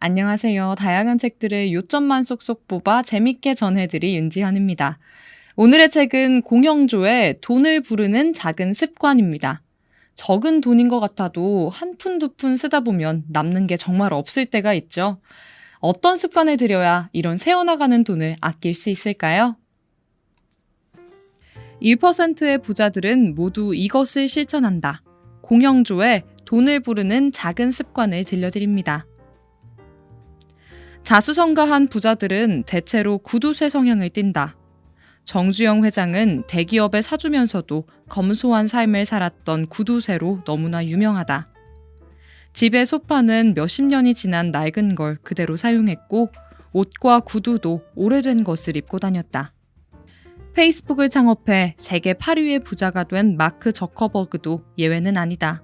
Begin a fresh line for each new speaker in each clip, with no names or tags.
안녕하세요. 다양한 책들을 요점만 쏙쏙 뽑아 재밌게 전해드릴 윤지현입니다. 오늘의 책은 공영조의 돈을 부르는 작은 습관입니다. 적은 돈인 것 같아도 한 푼 두 푼 쓰다 보면 남는 게 정말 없을 때가 있죠. 어떤 습관을 들여야 이런 새어나가는 돈을 아낄 수 있을까요? 1%의 부자들은 모두 이것을 실천한다. 공영조의 돈을 부르는 작은 습관을 들려드립니다. 자수성가한 부자들은 대체로 구두쇠 성향을 띈다. 정주영 회장은 대기업에 사주면서도 검소한 삶을 살았던 구두쇠로 너무나 유명하다. 집의 소파는 몇십 년이 지난 낡은 걸 그대로 사용했고 옷과 구두도 오래된 것을 입고 다녔다. 페이스북을 창업해 세계 8위의 부자가 된 마크 저커버그도 예외는 아니다.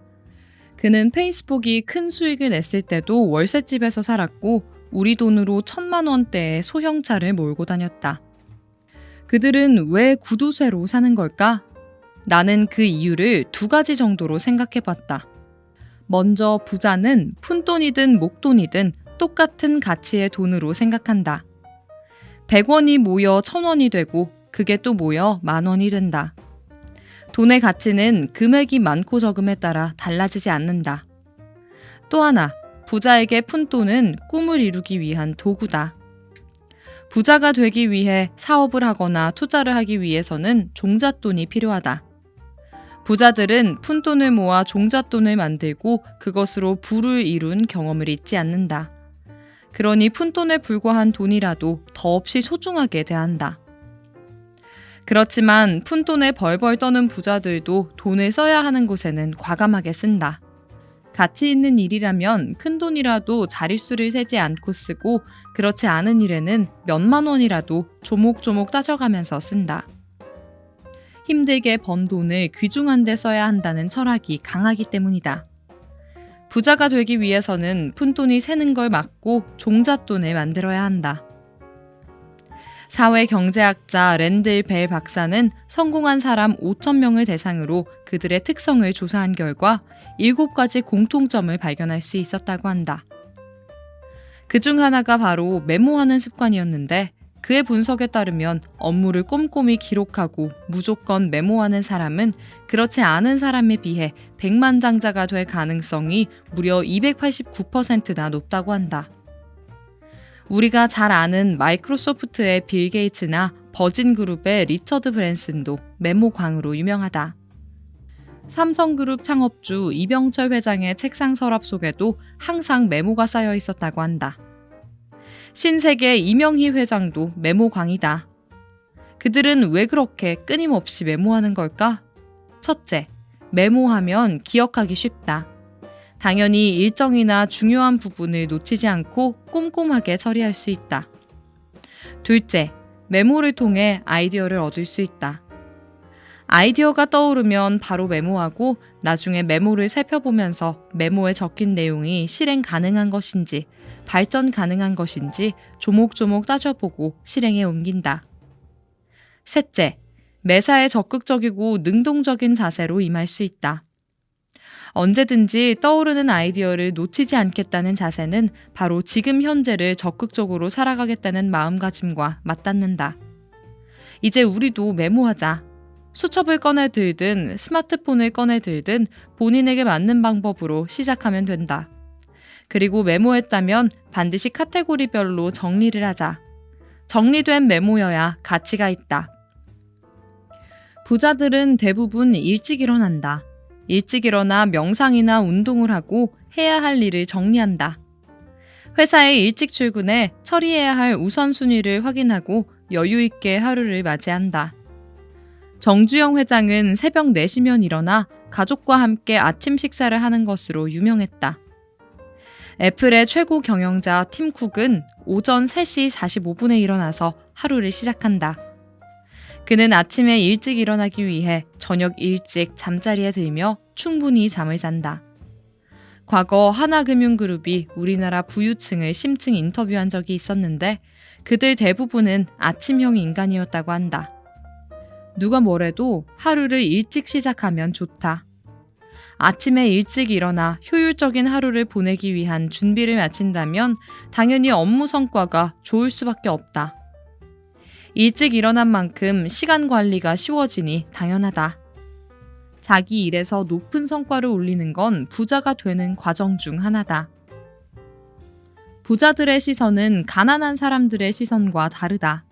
그는 페이스북이 큰 수익을 냈을 때도 월세집에서 살았고 우리 돈으로 1,000만 원대의 소형차를 몰고 다녔다. 그들은 왜 구두쇠로 사는 걸까? 나는 그 이유를 두 가지 정도로 생각해봤다. 먼저 부자는 푼돈이든 목돈이든 똑같은 가치의 돈으로 생각한다. 100원이 모여 1,000원이 되고 그게 또 모여 10,000원이 된다. 돈의 가치는 금액이 많고 적음에 따라 달라지지 않는다. 또 하나, 부자에게 푼돈은 꿈을 이루기 위한 도구다. 부자가 되기 위해 사업을 하거나 투자를 하기 위해서는 종잣돈이 필요하다. 부자들은 푼돈을 모아 종잣돈을 만들고 그것으로 부를 이룬 경험을 잊지 않는다. 그러니 푼돈에 불과한 돈이라도 더없이 소중하게 대한다. 그렇지만 푼돈에 벌벌 떠는 부자들도 돈을 써야 하는 곳에는 과감하게 쓴다. 가치 있는 일이라면 큰 돈이라도 자릿수를 세지 않고 쓰고 그렇지 않은 일에는 몇만 원이라도 조목조목 따져가면서 쓴다. 힘들게 번 돈을 귀중한 데 써야 한다는 철학이 강하기 때문이다. 부자가 되기 위해서는 푼돈이 새는 걸 막고 종잣돈을 만들어야 한다. 사회경제학자 랜들 벨 박사는 성공한 사람 5,000명을 대상으로 그들의 특성을 조사한 결과 7가지 공통점을 발견할 수 있었다고 한다. 그중 하나가 바로 메모하는 습관이었는데 그의 분석에 따르면 업무를 꼼꼼히 기록하고 무조건 메모하는 사람은 그렇지 않은 사람에 비해 백만장자가 될 가능성이 무려 289%나 높다고 한다. 우리가 잘 아는 마이크로소프트의 빌 게이츠나 버진그룹의 리처드 브랜슨도 메모광으로 유명하다. 삼성그룹 창업주 이병철 회장의 책상 서랍 속에도 항상 메모가 쌓여 있었다고 한다. 신세계 이명희 회장도 메모광이다. 그들은 왜 그렇게 끊임없이 메모하는 걸까? 첫째, 메모하면 기억하기 쉽다. 당연히 일정이나 중요한 부분을 놓치지 않고 꼼꼼하게 처리할 수 있다. 둘째, 메모를 통해 아이디어를 얻을 수 있다. 아이디어가 떠오르면 바로 메모하고 나중에 메모를 살펴보면서 메모에 적힌 내용이 실행 가능한 것인지 발전 가능한 것인지 조목조목 따져보고 실행에 옮긴다. 셋째, 매사에 적극적이고 능동적인 자세로 임할 수 있다. 언제든지 떠오르는 아이디어를 놓치지 않겠다는 자세는 바로 지금 현재를 적극적으로 살아가겠다는 마음가짐과 맞닿는다. 이제 우리도 메모하자. 수첩을 꺼내 들든 스마트폰을 꺼내 들든 본인에게 맞는 방법으로 시작하면 된다. 그리고 메모했다면 반드시 카테고리별로 정리를 하자. 정리된 메모여야 가치가 있다. 부자들은 대부분 일찍 일어난다. 일찍 일어나 명상이나 운동을 하고 해야 할 일을 정리한다. 회사에 일찍 출근해 처리해야 할 우선순위를 확인하고 여유 있게 하루를 맞이한다. 정주영 회장은 새벽 4시면 일어나 가족과 함께 아침 식사를 하는 것으로 유명했다. 애플의 최고 경영자 팀 쿡은 오전 3시 45분에 일어나서 하루를 시작한다. 그는 아침에 일찍 일어나기 위해 저녁 일찍 잠자리에 들며 충분히 잠을 잔다. 과거 하나금융그룹이 우리나라 부유층을 심층 인터뷰한 적이 있었는데 그들 대부분은 아침형 인간이었다고 한다. 누가 뭐래도 하루를 일찍 시작하면 좋다. 아침에 일찍 일어나 효율적인 하루를 보내기 위한 준비를 마친다면 당연히 업무 성과가 좋을 수밖에 없다. 일찍 일어난 만큼 시간 관리가 쉬워지니 당연하다. 자기 일에서 높은 성과를 올리는 건 부자가 되는 과정 중 하나다. 부자들의 시선은 가난한 사람들의 시선과 다르다.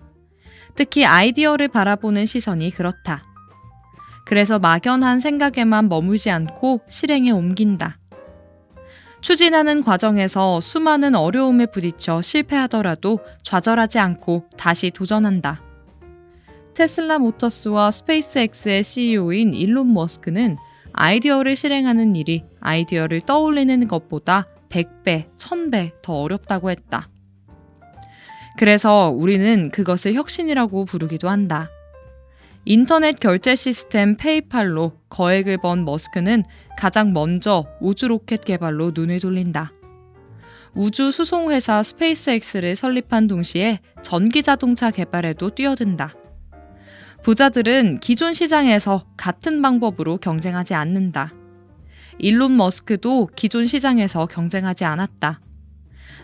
특히 아이디어를 바라보는 시선이 그렇다. 그래서 막연한 생각에만 머물지 않고 실행에 옮긴다. 추진하는 과정에서 수많은 어려움에 부딪혀 실패하더라도 좌절하지 않고 다시 도전한다. 테슬라 모터스와 스페이스X의 CEO인 일론 머스크는 아이디어를 실행하는 일이 아이디어를 떠올리는 것보다 100배, 1000배 더 어렵다고 했다. 그래서 우리는 그것을 혁신이라고 부르기도 한다. 인터넷 결제 시스템 페이팔로 거액을 번 머스크는 가장 먼저 우주 로켓 개발로 눈을 돌린다. 우주 수송회사 스페이스X를 설립한 동시에 전기 자동차 개발에도 뛰어든다. 부자들은 기존 시장에서 같은 방법으로 경쟁하지 않는다. 일론 머스크도 기존 시장에서 경쟁하지 않았다.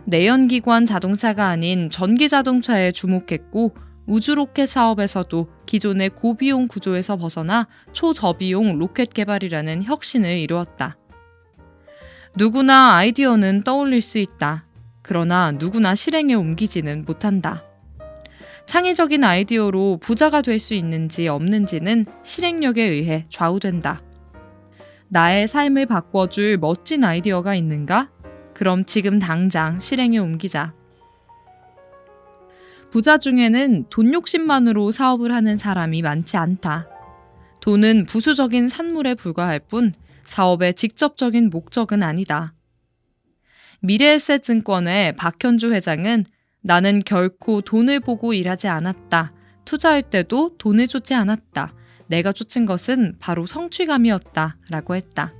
내연기관 자동차가 아닌 전기 자동차에 주목했고 우주 로켓 사업에서도 기존의 고비용 구조에서 벗어나 초저비용 로켓 개발이라는 혁신을 이루었다. 누구나 아이디어는 떠올릴 수 있다. 그러나 누구나 실행에 옮기지는 못한다. 창의적인 아이디어로 부자가 될 수 있는지 없는지는 실행력에 의해 좌우된다. 나의 삶을 바꿔줄 멋진 아이디어가 있는가? 그럼 지금 당장 실행에 옮기자. 부자 중에는 돈 욕심만으로 사업을 하는 사람이 많지 않다. 돈은 부수적인 산물에 불과할 뿐 사업의 직접적인 목적은 아니다. 미래에셋증권의 박현주 회장은 나는 결코 돈을 보고 일하지 않았다. 투자할 때도 돈을 쫓지 않았다. 내가 쫓은 것은 바로 성취감이었다. 라고 했다.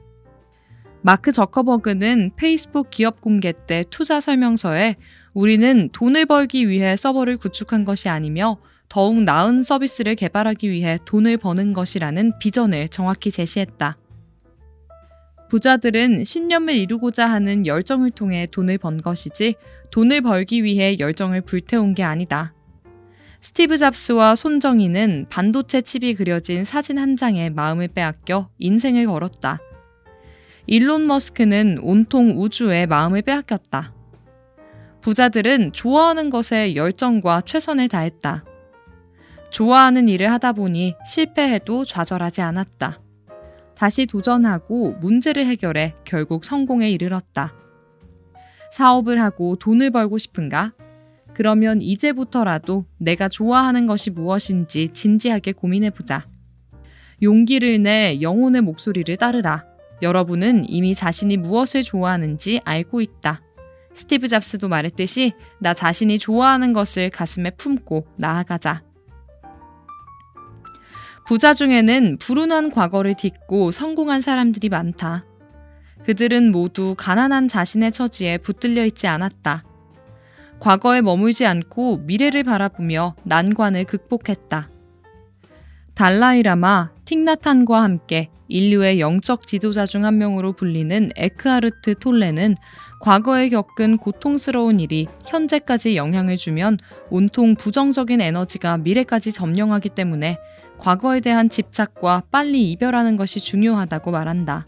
마크 저커버그는 페이스북 기업 공개 때 투자 설명서에 우리는 돈을 벌기 위해 서버를 구축한 것이 아니며 더욱 나은 서비스를 개발하기 위해 돈을 버는 것이라는 비전을 정확히 제시했다. 부자들은 신념을 이루고자 하는 열정을 통해 돈을 번 것이지 돈을 벌기 위해 열정을 불태운 게 아니다. 스티브 잡스와 손정희는 반도체 칩이 그려진 사진 한 장에 마음을 빼앗겨 인생을 걸었다. 일론 머스크는 온통 우주에 마음을 빼앗겼다. 부자들은 좋아하는 것에 열정과 최선을 다했다. 좋아하는 일을 하다 보니 실패해도 좌절하지 않았다. 다시 도전하고 문제를 해결해 결국 성공에 이르렀다. 사업을 하고 돈을 벌고 싶은가? 그러면 이제부터라도 내가 좋아하는 것이 무엇인지 진지하게 고민해보자. 용기를 내 영혼의 목소리를 따르라. 여러분은 이미 자신이 무엇을 좋아하는지 알고 있다. 스티브 잡스도 말했듯이 나 자신이 좋아하는 것을 가슴에 품고 나아가자. 부자 중에는 불운한 과거를 딛고 성공한 사람들이 많다. 그들은 모두 가난한 자신의 처지에 붙들려 있지 않았다. 과거에 머물지 않고 미래를 바라보며 난관을 극복했다. 달라이라마, 틱나탄과 함께 인류의 영적 지도자 중 한 명으로 불리는 에크하르트 톨레는 과거에 겪은 고통스러운 일이 현재까지 영향을 주면 온통 부정적인 에너지가 미래까지 점령하기 때문에 과거에 대한 집착과 빨리 이별하는 것이 중요하다고 말한다.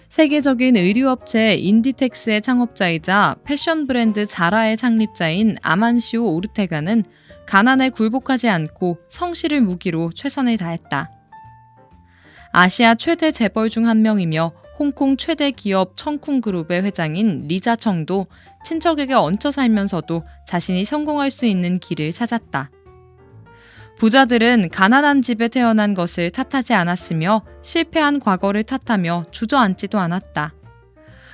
세계적인 의류업체 인디텍스의 창업자이자 패션 브랜드 자라의 창립자인 아만시오 오르테가는 가난에 굴복하지 않고 성실을 무기로 최선을 다했다. 아시아 최대 재벌 중 한 명이며 홍콩 최대 기업 청쿵그룹의 회장인 리자 청도 친척에게 얹혀 살면서도 자신이 성공할 수 있는 길을 찾았다. 부자들은 가난한 집에 태어난 것을 탓하지 않았으며 실패한 과거를 탓하며 주저앉지도 않았다.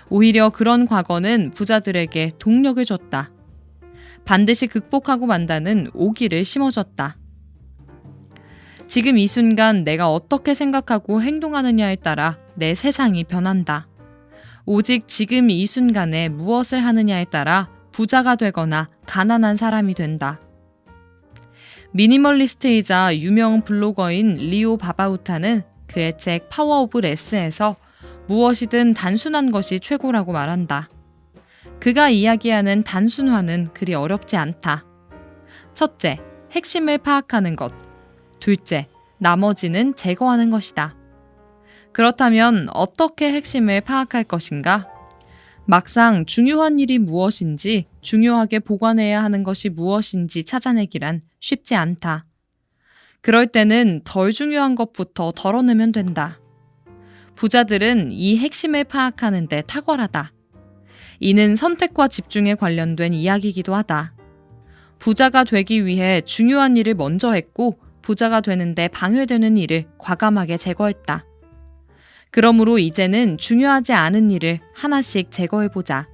오히려 그런 과거는 부자들에게 동력을 줬다. 반드시 극복하고 만다는 오기를 심어줬다. 지금 이 순간 내가 어떻게 생각하고 행동하느냐에 따라 내 세상이 변한다. 오직 지금 이 순간에 무엇을 하느냐에 따라 부자가 되거나 가난한 사람이 된다. 미니멀리스트이자 유명 블로거인 리오 바바우타는 그의 책 파워 오브 레스에서 무엇이든 단순한 것이 최고라고 말한다. 그가 이야기하는 단순화는 그리 어렵지 않다. 첫째, 핵심을 파악하는 것. 둘째, 나머지는 제거하는 것이다. 그렇다면 어떻게 핵심을 파악할 것인가? 막상 중요한 일이 무엇인지, 중요하게 보관해야 하는 것이 무엇인지 찾아내기란 쉽지 않다. 그럴 때는 덜 중요한 것부터 덜어내면 된다. 부자들은 이 핵심을 파악하는 데 탁월하다. 이는 선택과 집중에 관련된 이야기이기도 하다. 부자가 되기 위해 중요한 일을 먼저 했고 부자가 되는데 방해되는 일을 과감하게 제거했다. 그러므로 이제는 중요하지 않은 일을 하나씩 제거해보자.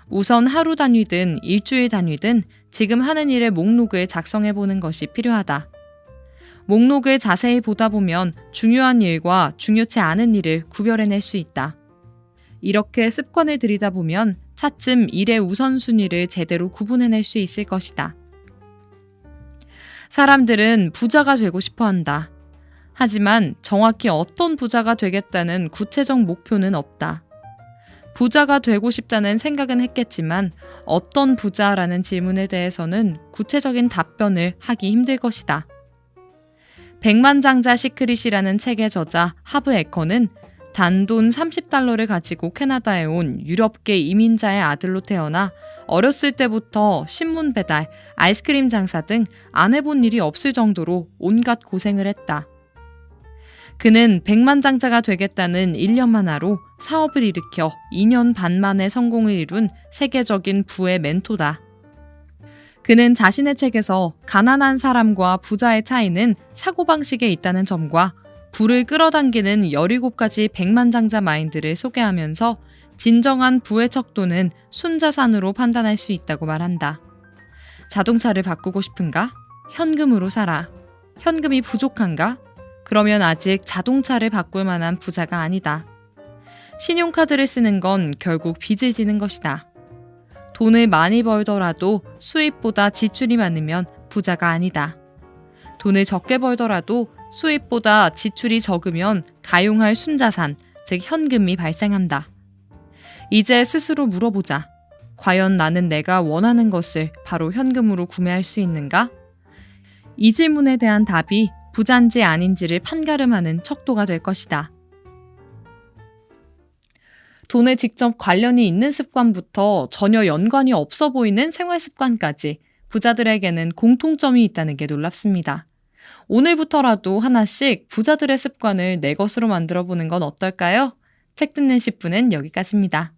우선 하루 단위든 일주일 단위든 지금 하는 일의 목록을 작성해보는 것이 필요하다. 목록을 자세히 보다 보면 중요한 일과 중요치 않은 일을 구별해낼 수 있다. 이렇게 습관을 들이다 보면 차츰 일의 우선순위를 제대로 구분해낼 수 있을 것이다. 사람들은 부자가 되고 싶어 한다. 하지만 정확히 어떤 부자가 되겠다는 구체적 목표는 없다. 부자가 되고 싶다는 생각은 했겠지만 어떤 부자라는 질문에 대해서는 구체적인 답변을 하기 힘들 것이다. 백만장자 시크릿이라는 책의 저자 하브 에커는 단돈 30달러를 가지고 캐나다에 온 유럽계 이민자의 아들로 태어나 어렸을 때부터 신문 배달, 아이스크림 장사 등 안 해본 일이 없을 정도로 온갖 고생을 했다. 그는 백만장자가 되겠다는 1년 하나로 사업을 일으켜 2년 반 만에 성공을 이룬 세계적인 부의 멘토다. 그는 자신의 책에서 가난한 사람과 부자의 차이는 사고방식에 있다는 점과 부를 끌어당기는 17가지 백만장자 마인드를 소개하면서 진정한 부의 척도는 순자산으로 판단할 수 있다고 말한다. 자동차를 바꾸고 싶은가? 현금으로 사라. 현금이 부족한가? 그러면 아직 자동차를 바꿀 만한 부자가 아니다. 신용카드를 쓰는 건 결국 빚을 지는 것이다. 돈을 많이 벌더라도 수입보다 지출이 많으면 부자가 아니다. 돈을 적게 벌더라도 수입보다 지출이 적으면 가용할 순자산, 즉 현금이 발생한다. 이제 스스로 물어보자. 과연 나는 내가 원하는 것을 바로 현금으로 구매할 수 있는가? 이 질문에 대한 답이 부자인지 아닌지를 판가름하는 척도가 될 것이다. 돈에 직접 관련이 있는 습관부터 전혀 연관이 없어 보이는 생활 습관까지 부자들에게는 공통점이 있다는 게 놀랍습니다. 오늘부터라도 하나씩 부자들의 습관을 내 것으로 만들어 보는 건 어떨까요? 책 듣는 10분은 여기까지입니다.